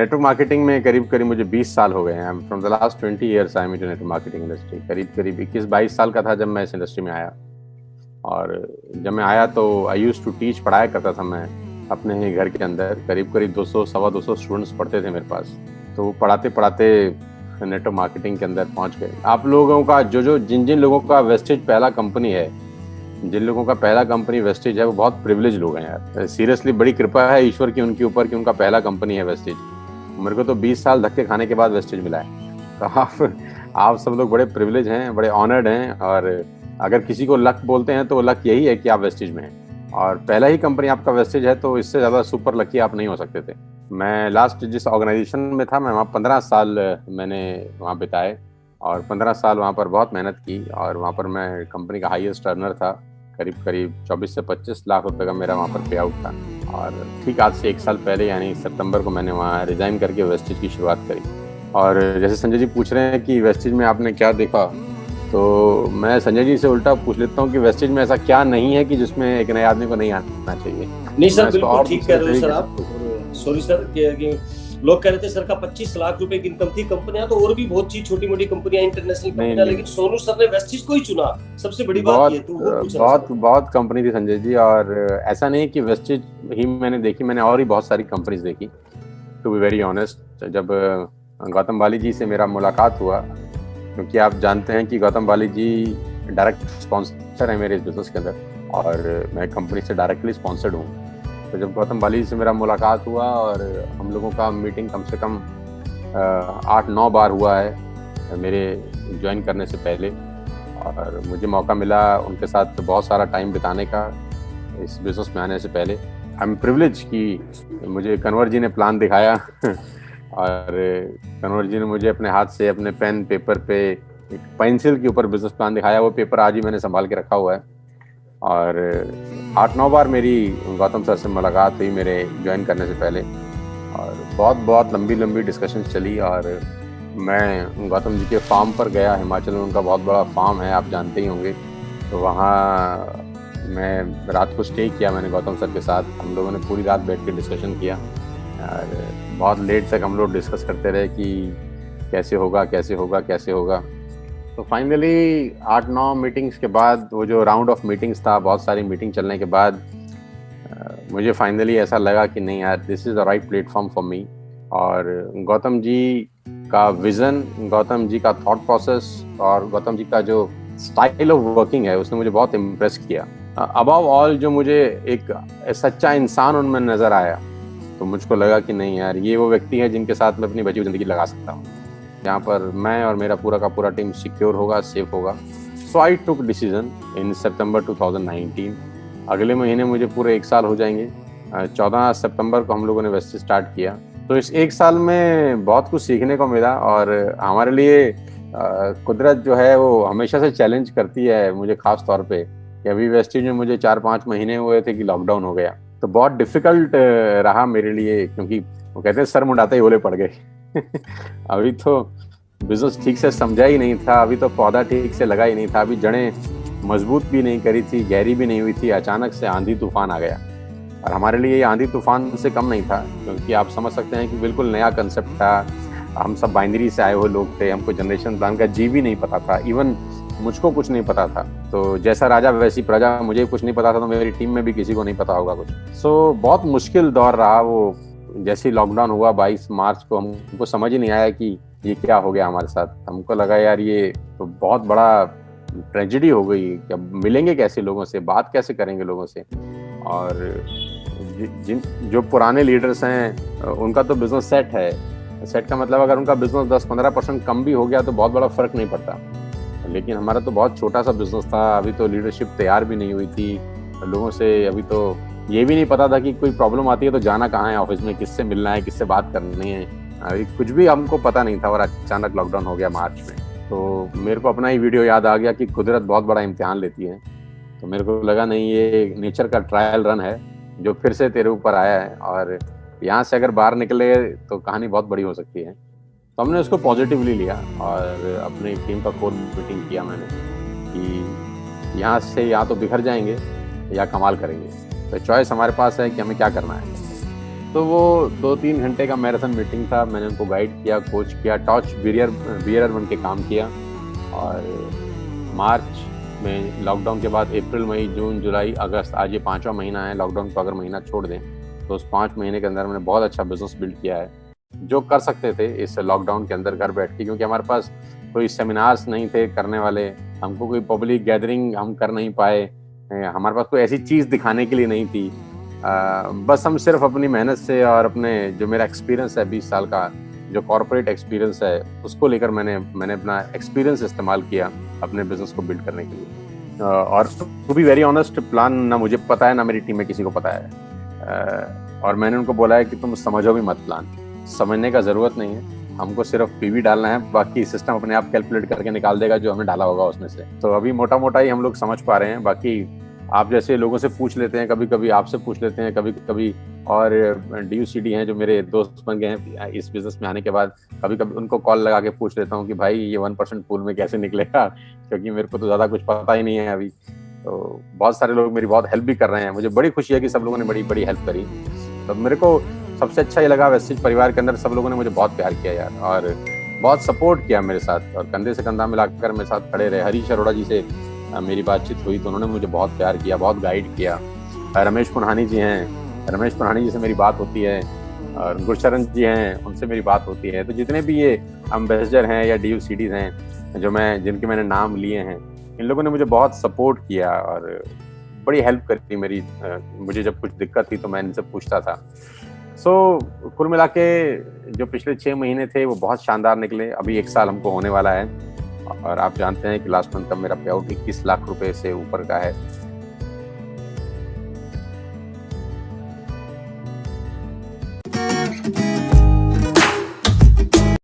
Network marketing में करीब करीब मुझे 20 साल हो गए हैं। From the last 20 years I am into network marketing industry. करीब करीब 21-22 साल का था जब मैं इस इंडस्ट्री में आया। और जब मैं आया तो आई यूज्ड टू टीच, पढ़ाया करता था मैं अपने ही घर के अंदर। करीब करीब 200 सवा 200 स्टूडेंट्स पढ़ते थे मेरे पास। तो पढ़ाते पढ़ाते नेटवर्क मार्केटिंग के अंदर पहुंच गए। आप लोगों का जिन जिन लोगों का वेस्टेज पहला कंपनी है, जिन लोगों का पहला कंपनी वेस्टेज है, वो बहुत प्रिविलेज लोग हैं यार। सीरियसली बड़ी कृपा है ईश्वर की उनके ऊपर कि उनका पहला कंपनी है वेस्टेज। मेरे को तो 20 साल धक्के खाने के बाद वेस्टेज मिला है। तो आप सब लोग बड़े प्रिविलेज हैं, बड़े ऑनर्ड हैं। और अगर किसी को लक बोलते हैं तो लक यही है कि आप वेस्टेज में हैं और पहला ही कंपनी आपका वेस्टेज है, तो इससे ज़्यादा सुपर लकी आप नहीं हो सकते थे। मैं लास्ट जिस ऑर्गेनाइजेशन में था, मैं वहाँ 15 साल मैंने वहाँ बिताए और 15 साल वहाँ पर बहुत मेहनत की। और वहाँ पर मैं कंपनी का हाईएस्ट अर्नर था। करीब करीब 24 से 25 लाख रुपए का मेरा वहाँ पर पे आउट था। और ठीक आज से 1 साल पहले यानी सितंबर को मैंने वहाँ रिजाइन करके वेस्टेज की शुरुआत करी। और जैसे संजय जी पूछ रहे हैं कि वेस्टेज में आपने क्या देखा, तो मैं संजय जी से उल्टा पूछ लेता हूँ कि वेस्टेज में ऐसा क्या नहीं है कि जिसमें एक नए आदमी को नहीं आना चाहिए। नहीं सर, बिल्कुल ठीक कह रहे हो सर आप। सॉरी सर कि लोग कह रहे थे सर का 25 लाख रुपए की इनकम थी। कंपनियां तो और भी बहुत सी छोटी मोटी कंपनियां, इंटरनेशनल कंपनियां, लेकिन सोनू सर ने वेस्टेज को ही चुना। सबसे बड़ी बात ये तो बहुत कंपनी थी संजय जी। और ऐसा नहीं कि वेस्टेज ही मैंने देखी, मैंने और ही बहुत सारी कंपनीज देखी। टू बी वेरी ऑनेस्ट, जब गौतम बाली जी से मेरा मुलाकात हुआ, क्योंकि आप जानते हैं कि गौतम बाली जी डायरेक्ट स्पॉन्सर है मेरे इस बिजनेस के अंदर और मैं कंपनी से डायरेक्टली स्पॉन्सर्ड हूँ। तो जब गौतम बाली से मेरा मुलाकात हुआ और हम लोगों का मीटिंग कम से कम 8-9 बार हुआ है मेरे ज्वाइन करने से पहले। और मुझे मौका मिला उनके साथ बहुत सारा टाइम बिताने का इस बिजनेस में आने से पहले। आई एम प्रिविलेज कि मुझे कन्वर जी ने प्लान दिखाया और कन्वर जी ने मुझे अपने हाथ से अपने पेन पेपर पे एक पेंसिल के ऊपर बिजनेस प्लान दिखाया। वो पेपर आज ही मैंने संभाल के रखा हुआ है। और 8-9 बार मेरी गौतम सर से मुलाकात हुई मेरे ज्वाइन करने से पहले और बहुत लंबी डिस्कशन चली। और मैं गौतम जी के फार्म पर गया, हिमाचल में उनका बहुत बड़ा फार्म है, आप जानते ही होंगे। तो वहाँ मैं रात को स्टे किया मैंने गौतम सर के साथ। हम लोगों ने पूरी रात बैठ के डिस्कशन किया और बहुत लेट तक हम लोग डिस्कस करते रहे कि कैसे होगा। तो फाइनली 8-9 मीटिंग्स के बाद, वो जो राउंड ऑफ मीटिंग्स था, बहुत सारी मीटिंग चलने के बाद मुझे फाइनली ऐसा लगा कि नहीं यार, this is the right platform for me. और गौतम जी का विज़न, गौतम जी का थॉट प्रोसेस और गौतम जी का जो स्टाइल ऑफ वर्किंग है, उसने मुझे बहुत इम्प्रेस किया। अबव ऑल जो मुझे एक सच्चा इंसान उनमें नज़र आया, तो मुझको लगा कि नहीं यार, ये वो व्यक्ति है जिनके साथ मैं अपनी बची हुई ज़िंदगी लगा सकता हूँ, यहाँ पर मैं और मेरा पूरा का पूरा टीम सिक्योर होगा, सेफ होगा। सो आई टुक डिसीजन इन सितंबर 2019। अगले महीने मुझे पूरे 1 साल हो जाएंगे। 14 सितंबर को हम लोगों ने वेस्टेज स्टार्ट किया। तो इस 1 साल में बहुत कुछ सीखने को मिला। और हमारे लिए कुदरत जो है वो हमेशा से चैलेंज करती है मुझे, खास तौर पे कि अभी वेस्टेज में मुझे 4-5 महीने हुए थे कि लॉकडाउन हो गया। तो बहुत डिफिकल्ट रहा मेरे लिए, क्योंकि वो कहते हैं सर मुंडाते ही ओले पड़ गए। अभी तो बिजनेस ठीक से समझा ही नहीं था, अभी तो पौधा ठीक से लगा ही नहीं था, अभी जड़ें मजबूत भी नहीं करी थी, गहरी भी नहीं हुई थी। अचानक से आंधी तूफान आ गया और हमारे लिए ये आंधी तूफान से कम नहीं था, क्योंकि आप समझ सकते हैं कि बिल्कुल नया कंसेप्ट था। हम सब बाइनरी से आए हुए लोग थे, हमको जनरेशन प्लान का जी भी नहीं पता था, इवन मुझको कुछ नहीं पता था। तो जैसा राजा वैसी प्रजा, मुझे कुछ नहीं पता था तो मेरी टीम में भी किसी को नहीं पता होगा कुछ। सो बहुत मुश्किल दौर रहा वो। जैसे ही लॉकडाउन हुआ 22 मार्च को, हमको समझ ही नहीं आया कि ये क्या हो गया हमारे साथ। हमको लगा यार ये तो बहुत बड़ा ट्रेजेडी हो गई, अब मिलेंगे कैसे लोगों से, बात कैसे करेंगे लोगों से। और जो पुराने लीडर्स हैं उनका तो बिजनेस सेट है। सेट का मतलब अगर उनका बिजनेस 10-15% कम भी हो गया तो बहुत बड़ा फर्क नहीं पड़ता, लेकिन हमारा तो बहुत छोटा सा बिजनेस था। अभी तो लीडरशिप तैयार भी नहीं हुई थी लोगों से, अभी तो ये भी नहीं पता था कि कोई प्रॉब्लम आती है तो जाना कहाँ है, ऑफिस में किससे मिलना है, किससे बात करनी है, अभी कुछ भी हमको पता नहीं था। और अचानक लॉकडाउन हो गया मार्च में। तो मेरे को अपना ही वीडियो याद आ गया कि कुदरत बहुत बड़ा इम्तिहान लेती है। तो मेरे को लगा नहीं, ये नेचर का ट्रायल रन है जो फिर से तेरे ऊपर आया है और यहाँ से अगर बाहर निकले तो कहानी बहुत बड़ी हो सकती है। तो हमने उसको पॉजिटिवली लिया और अपनी टीम का कोर मीटिंग किया मैंने कि यहाँ से या तो बिखर जाएंगे या कमाल करेंगे। तो चॉइस हमारे पास है कि हमें क्या करना है। तो वो 2-3 घंटे का मैराथन मीटिंग था। मैंने उनको गाइड किया, कोच किया, टॉर्च बियरर बन के काम किया। और मार्च में लॉकडाउन के बाद अप्रैल, मई, जून, जुलाई, अगस्त, आज ये 5वां महीना है। लॉकडाउन को अगर महीना छोड़ दें तो उस 5 महीने के अंदर मैंने बहुत अच्छा बिजनेस बिल्ड किया है, जो कर सकते थे इस लॉकडाउन के अंदर घर बैठ के, क्योंकि हमारे पास कोई सेमिनार्स नहीं थे करने वाले, हमको कोई पब्लिक गैदरिंग हम कर नहीं पाए, हमारे पास कोई ऐसी चीज़ दिखाने के लिए नहीं थी। बस हम सिर्फ अपनी मेहनत से और अपने जो मेरा एक्सपीरियंस है 20 साल का, जो कॉर्पोरेट एक्सपीरियंस है, उसको लेकर मैंने अपना एक्सपीरियंस इस्तेमाल किया अपने बिजनेस को बिल्ड करने के लिए। और to be very honest, plan ना मुझे पता है ना मेरी टीम में किसी को पता है। और मैंने उनको बोला है कि तुम समझो भी मत, प्लान समझने का ज़रूरत नहीं है, हमको सिर्फ पीवी डालना है, बाकी सिस्टम अपने आप कैलकुलेट करके निकाल देगा जो हमने डाला होगा उसमें से। तो अभी मोटा मोटा ही हम लोग समझ पा रहे हैं। बाकी आप जैसे लोगों से पूछ लेते हैं, कभी कभी आपसे पूछ लेते हैं, कभी कभी और DUCD हैं जो मेरे दोस्त बन गए हैं इस बिजनेस में आने के बाद, कभी कभी उनको कॉल लगा के पूछ लेता हूँ कि भाई ये 1% पूल में कैसे निकलेगा, क्योंकि मेरे को तो ज़्यादा कुछ पता ही नहीं है अभी। तो बहुत सारे लोग मेरी बहुत हेल्प भी कर रहे हैं, मुझे बड़ी खुशी है कि सब लोगों ने बड़ी बड़ी हेल्प करी। तो मेरे को सबसे अच्छा ये लगा वेस्टेज परिवार के अंदर सब लोगों ने मुझे बहुत प्यार किया यार, और बहुत सपोर्ट किया मेरे साथ, और कंधे से कंधा मिलाकर मेरे साथ खड़े रहे। हरीश अरोड़ा जी से मेरी बातचीत हुई तो उन्होंने मुझे बहुत प्यार किया, बहुत गाइड किया। रमेश पुन्हानी जी हैं, रमेश पुन्हानी जी से मेरी बात होती है, और गुरचरण जी हैं, उनसे मेरी बात होती है। तो जितने भी ये एम्बेसडर हैं या DUCDs हैं जो जिनके मैंने नाम लिए हैं, इन लोगों ने मुझे बहुत सपोर्ट किया और बड़ी हेल्प करी मेरी। मुझे जब कुछ दिक्कत थी तो मैं इनसे पूछता था। कुल मिला के जो पिछले 6 महीने थे वो बहुत शानदार निकले। अभी 1 साल हमको होने वाला है, और आप जानते हैं कि लास्ट मंथ का मेरा पे आउट 21 लाख रुपए से ऊपर का है।